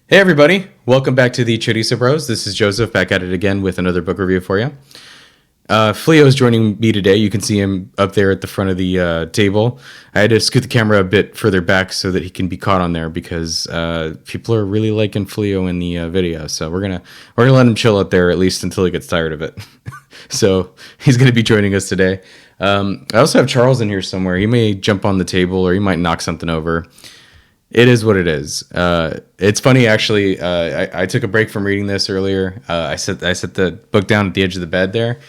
Hey everybody, welcome back to the Chorizo Bros. This is Joseph back at it again with another book review for you. Fleo is joining me today. You can see him up there at the front of the table. I had to scoot the camera a bit further back so that he can be caught on there because people are really liking Fleo in the video. So we're gonna let him chill up there at least until he gets tired of it. So he's gonna be joining us today. I also have Charles in here somewhere. He may jump on the table or he might knock something over. It is what it is. It's funny, actually. I took a break from reading this earlier. I set the book down at the edge of the bed there,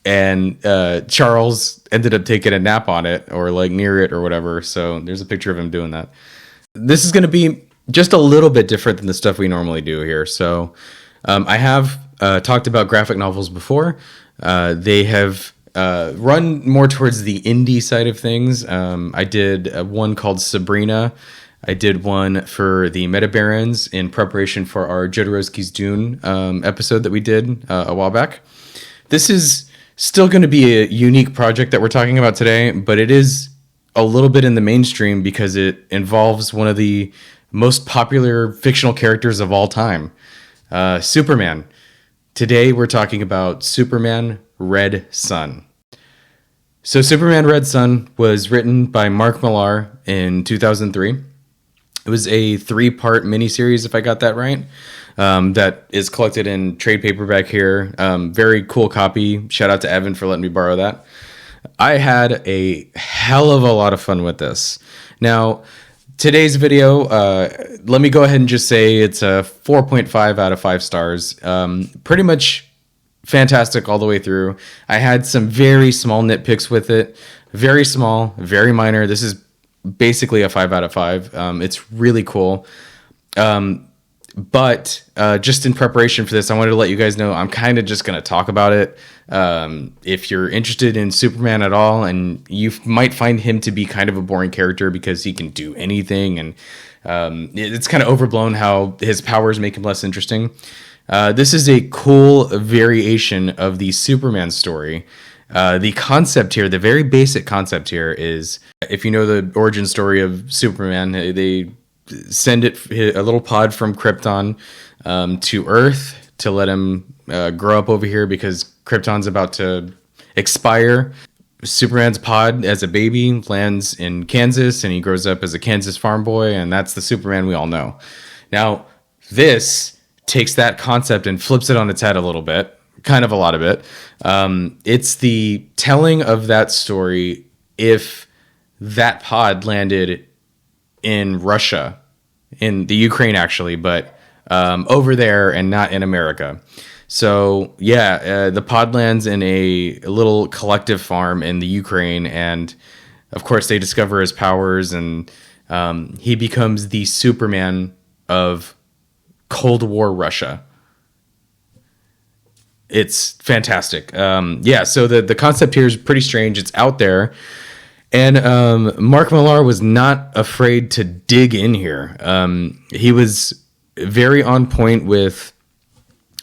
and Charles ended up taking a nap on it or like near it or whatever. So there's a picture of him doing that. This is going to be just a little bit different than the stuff we normally do here. So I have talked about graphic novels before. They have run more towards the indie side of things. I did one called Sabrina. I did one for the Meta Barons in preparation for our Jodorowsky's Dune episode that we did a while back. This is still going to be a unique project that we're talking about today, but it is a little bit in the mainstream because it involves one of the most popular fictional characters of all time, Superman. Today we're talking about Superman Red Son. So Superman Red Son was written by Mark Millar in 2003. It was a 3-part miniseries, if I got that right, that is collected in trade paperback here. Very cool copy. Shout out to Evan for letting me borrow that. I had a hell of a lot of fun with this. Now, today's video, let me go ahead and just say it's a 4.5 out of 5 stars. Pretty much fantastic all the way through. I had some very small nitpicks with it. Very small, very minor. This is basically a 5 out of 5. It's really cool. But just in preparation for this, I wanted to let you guys know I'm kind of just going to talk about it. If you're interested in Superman at all, and you might find him to be kind of a boring character because he can do anything, and it's kind of overblown how his powers make him less interesting. This is a cool variation of the Superman story. The concept here, the very basic concept here is, if you know the origin story of Superman, they send a little pod from Krypton to Earth to let him grow up over here because Krypton's about to expire. Superman's pod as a baby lands in Kansas and he grows up as a Kansas farm boy, and that's the Superman we all know. Now, this takes that concept and flips it on its head a little bit. Kind of a lot of it. It's the telling of that story if that pod landed in Russia, in the Ukraine actually, but over there and not in America. So yeah, the pod lands in a little collective farm in the Ukraine, and of course they discover his powers, and he becomes the Superman of Cold War Russia. It's fantastic. So the concept here is pretty strange. It's out there. And Mark Millar was not afraid to dig in here. He was very on point with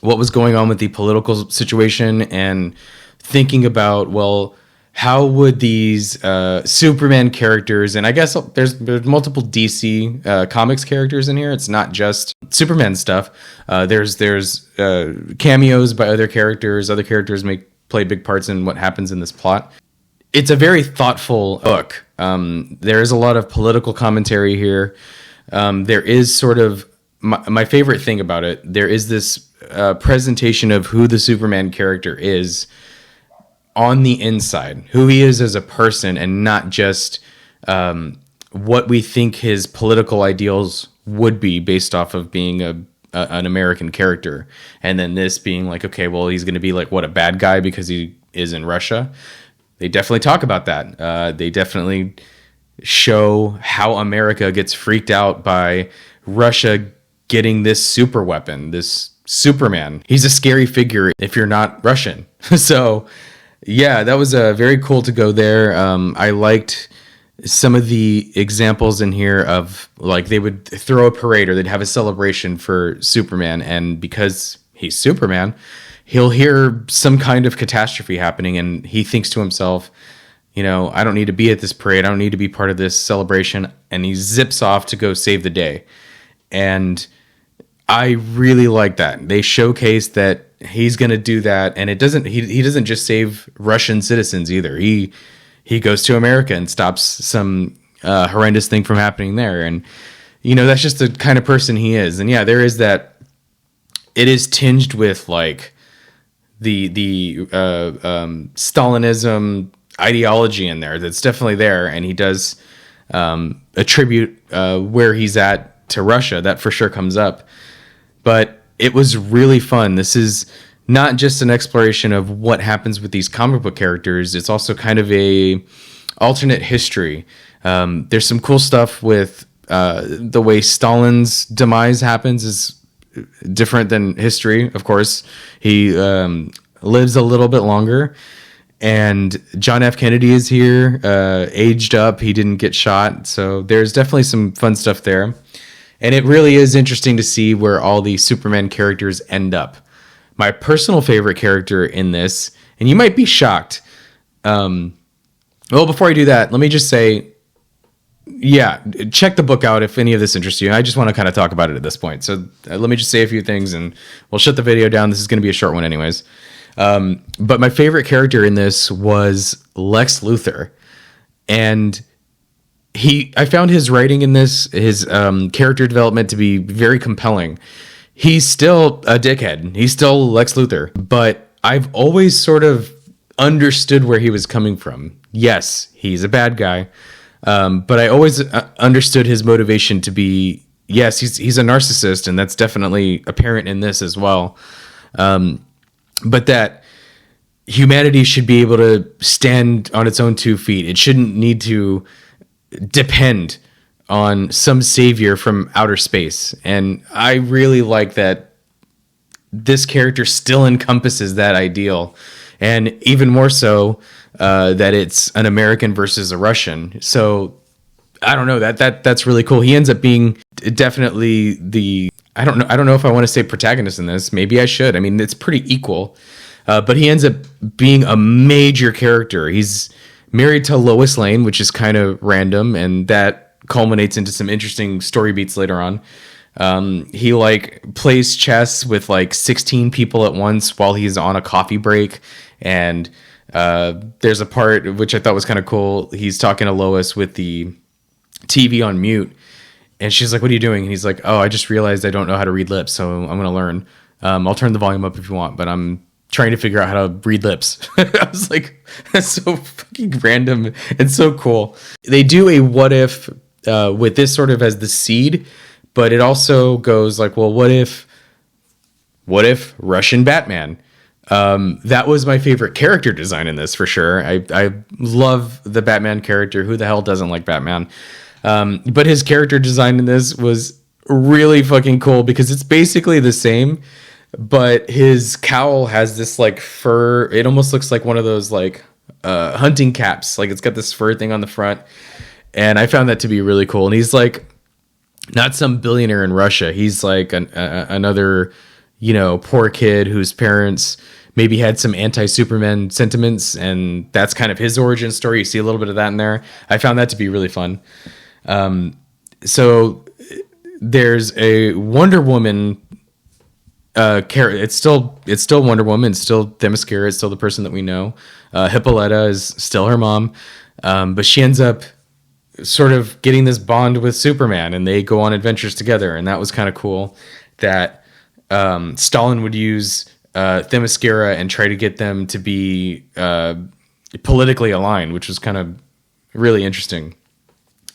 what was going on with the political situation and thinking about, well, how would these Superman characters, and I guess there's multiple DC comics characters in here. It's not just Superman stuff. There's cameos by other characters. Other characters may play big parts in what happens in this plot. It's a very thoughtful book. There is a lot of political commentary here. There is sort of my favorite thing about it. There is this presentation of who the Superman character is on the inside, who he is as a person, and not just what we think his political ideals would be based off of being an American character. And then this being like, okay, well, he's going to be like, what, a bad guy because he is in Russia? They definitely talk about that. They definitely show how America gets freaked out by Russia getting this super weapon, this Superman. He's a scary figure if you're not Russian. So yeah, that was very cool to go there. I liked some of the examples in here of, like, they would throw a parade or they'd have a celebration for Superman, and because he's Superman, he'll hear some kind of catastrophe happening, and he thinks to himself, you know, I don't need to be at this parade. I don't need to be part of this celebration. And he zips off to go save the day. And I really like that. They showcase that he's going to do that, and it doesn't. He doesn't just save Russian citizens either. He goes to America and stops some horrendous thing from happening there, and that's just the kind of person he is. And yeah, there is that. It is tinged with like the Stalinism ideology in there. That's definitely there, and he does attribute where he's at to Russia. That for sure comes up. But it was really fun. This is not just an exploration of what happens with these comic book characters. It's also kind of a alternate history. There's some cool stuff with the way Stalin's demise happens is different than history. Of course, he lives a little bit longer. And John F. Kennedy is here, aged up. He didn't get shot. So there's definitely some fun stuff there. And it really is interesting to see where all the Superman characters end up. My personal favorite character in this, and you might be shocked. Well, before I do that, let me just say, yeah, check the book out if any of this interests you. I just want to kind of talk about it at this point. So let me just say a few things and we'll shut the video down. This is going to be a short one anyways. But my favorite character in this was Lex Luthor. And I found his writing in this, his character development to be very compelling. He's still a dickhead. He's still Lex Luthor. But I've always sort of understood where he was coming from. Yes, he's a bad guy. But I always understood his motivation to be, yes, he's a narcissist, and that's definitely apparent in this as well. But that humanity should be able to stand on its own 2 feet. It shouldn't need to depend on some savior from outer space. And I really like that this character still encompasses that ideal. And even more so, that it's an American versus a Russian. So I don't know, that's really cool. He ends up being definitely I don't know if I want to say protagonist in this. Maybe I should. I mean, it's pretty equal. But he ends up being a major character. He's married to Lois Lane, which is kind of random, and that culminates into some interesting story beats later on. He plays chess with 16 people at once while he's on a coffee break, and there's a part which I thought was kind of cool. He's talking to Lois with the TV on mute, and she's like, "What are you doing?" And he's like, "Oh, I just realized I don't know how to read lips, so I'm going to learn. I'll turn the volume up if you want, but I'm trying to figure out how to read lips." I was like, that's so fucking random and so cool. They do a what if with this sort of as the seed, but it also goes well, what if Russian Batman? That was my favorite character design in this for sure. I love the Batman character. Who the hell doesn't like Batman? But his character design in this was really fucking cool because it's basically the same, but his cowl has this fur. It almost looks like one of those hunting caps. It's got this fur thing on the front, and I found that to be really cool. And he's not some billionaire in Russia. He's another, poor kid whose parents maybe had some anti-Superman sentiments, and that's kind of his origin story. You see a little bit of that in there. I found that to be really fun. So there's a Wonder Woman character. It's still Wonder Woman. It's still Themyscira. It's still the person that we know. Hippolyta is still her mom, but she ends up sort of getting this bond with Superman, and they go on adventures together. And that was kind of cool that Stalin would use Themyscira and try to get them to be politically aligned, which was kind of really interesting.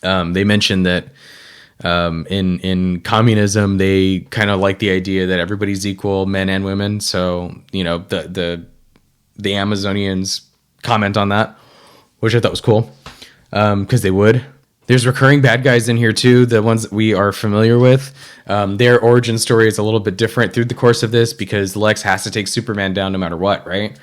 They mentioned that in communism, they kind of like the idea that everybody's equal, men and women. So, the Amazonians comment on that, which I thought was cool, because they would. There's recurring bad guys in here too, the ones that we are familiar with. Their origin story is a little bit different through the course of this because Lex has to take Superman down no matter what, right?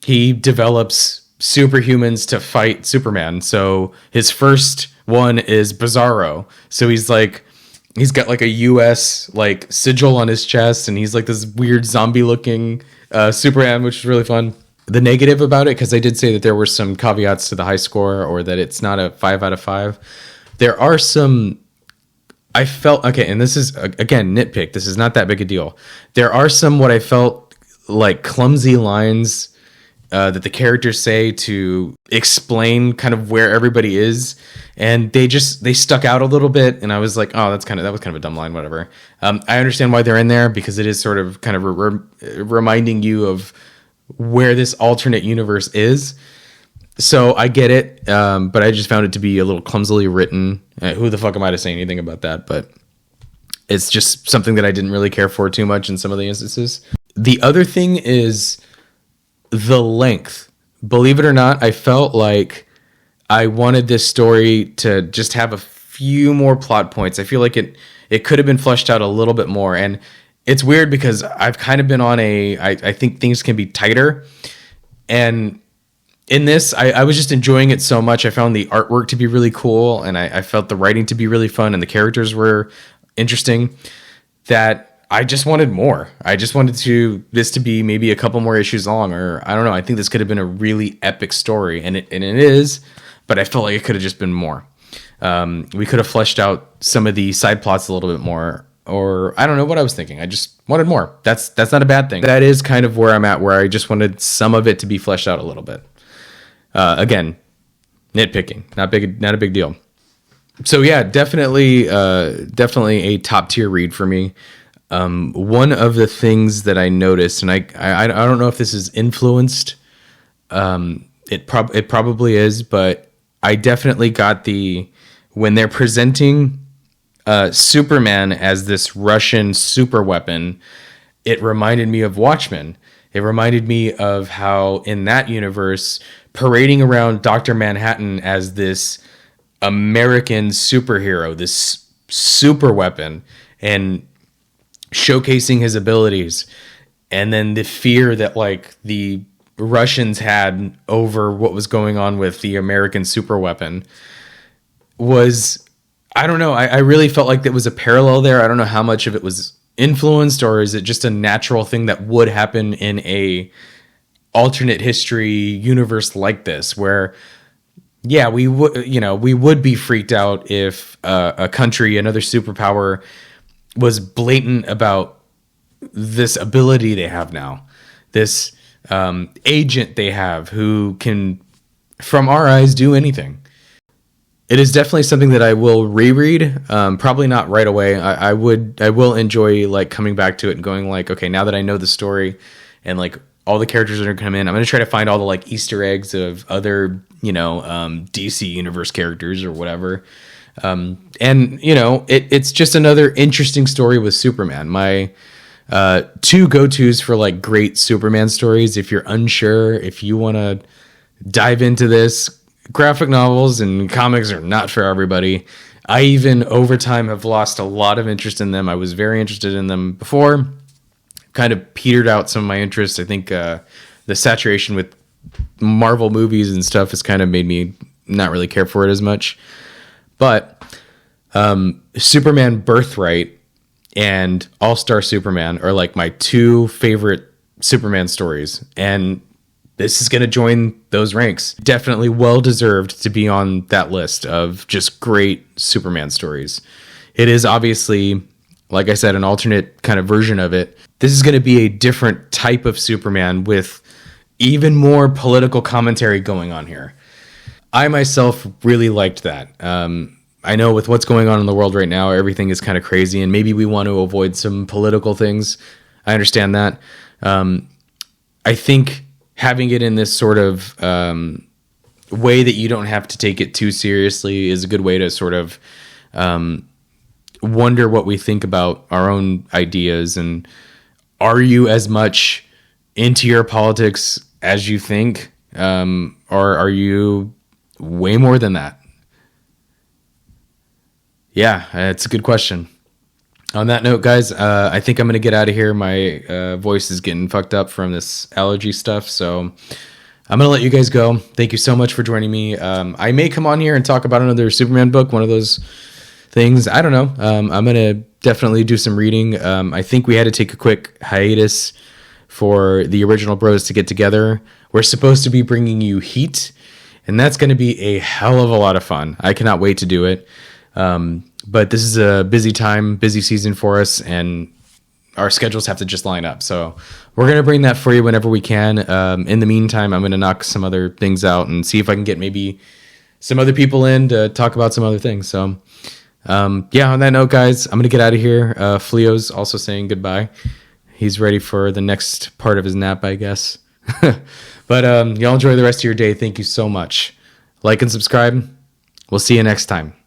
He develops superhumans to fight Superman. So his first one is Bizarro. So he's got a US sigil on his chest, and he's this weird zombie looking Superman, which is really fun. The negative about it, because I did say that there were some caveats to the high score, or that it's not a 5 out of 5. There are some I felt okay, and this is again nitpick. This is not that big a deal. There are some what I felt like clumsy lines that the characters say to explain kind of where everybody is, and they stuck out a little bit, and I was like, oh, that was kind of a dumb line, whatever. I understand why they're in there because it is sort of kind of reminding you of where this alternate universe is. So I get it, but I just found it to be a little clumsily written. Who the fuck am I to say anything about that? But it's just something that I didn't really care for too much in some of the instances. The other thing is the length. Believe it or not, I felt like I wanted this story to just have a few more plot points. I feel like it could have been fleshed out a little bit more. And it's weird because I've kind of been on I think things can be tighter. And in this, I was just enjoying it so much. I found the artwork to be really cool, and I felt the writing to be really fun, and the characters were interesting, that I just wanted more. I just wanted this to be maybe a couple more issues long, or I don't know. I think this could have been a really epic story, and it is, but I felt like it could have just been more. We could have fleshed out some of the side plots a little bit more, or I don't know what I was thinking. I just wanted more. That's not a bad thing. That is kind of where I'm at, where I just wanted some of it to be fleshed out a little bit. Again, nitpicking, not a big deal. So yeah, definitely a top tier read for me. One of the things that I noticed, and I don't know if this is influenced, it probably is, but I definitely got when they're presenting Superman as this Russian super weapon, it reminded me of Watchmen. It reminded me of how in that universe, parading around Dr. Manhattan as this American superhero, this super weapon, and showcasing his abilities, and then the fear that like the Russians had over what was going on with the American super weapon was, I don't know, I really felt like there was a parallel there. I don't know how much of it was influenced, or is it just a natural thing that would happen in a alternate history universe like this, where yeah, we would be freaked out if a country, another superpower, was blatant about this ability they have now, this agent they have who can, from our eyes, do anything. It is definitely something that I will reread. Probably not right away. I will enjoy like coming back to it and going like, okay, now that I know the story and like all the characters that are coming in, I'm going to try to find all the like Easter eggs of other, DC universe characters or whatever. And it's just another interesting story with Superman. My two go-tos for like great Superman stories. If you're unsure, if you want to dive into this, graphic novels and comics are not for everybody. I even over time have lost a lot of interest in them. I was very interested in them before, kind of petered out some of my interest. I think the saturation with Marvel movies and stuff has kind of made me not really care for it as much. But Superman Birthright and All-Star Superman are like my two favorite Superman stories, and this is going to join those ranks. Definitely well-deserved to be on that list of just great Superman stories. It is obviously, like I said, an alternate kind of version of it. This is going to be a different type of Superman with even more political commentary going on here. I myself really liked that. I know with what's going on in the world right now, everything is kind of crazy, and maybe we want to avoid some political things. I understand that. I think having it in this sort of way that you don't have to take it too seriously is a good way to sort of wonder what we think about our own ideas, and are you as much into your politics as you think, or are you way more than that? Yeah, it's a good question. On that note, guys, I think I'm going to get out of here. My voice is getting fucked up from this allergy stuff, so I'm going to let you guys go. Thank you so much for joining me. I may come on here and talk about another Superman book, one of those things. I don't know. I'm going to definitely do some reading. I think we had to take a quick hiatus for the original bros to get together. We're supposed to be bringing you Heat, and that's going to be a hell of a lot of fun. I cannot wait to do it. But this is a busy time, busy season for us, and our schedules have to just line up. So we're going to bring that for you whenever we can. In the meantime, I'm going to knock some other things out and see if I can get maybe some other people in to talk about some other things. So, yeah, on that note, guys, I'm going to get out of here. Fleo's also saying goodbye. He's ready for the next part of his nap, I guess. But y'all enjoy the rest of your day. Thank you so much. Like and subscribe. We'll see you next time.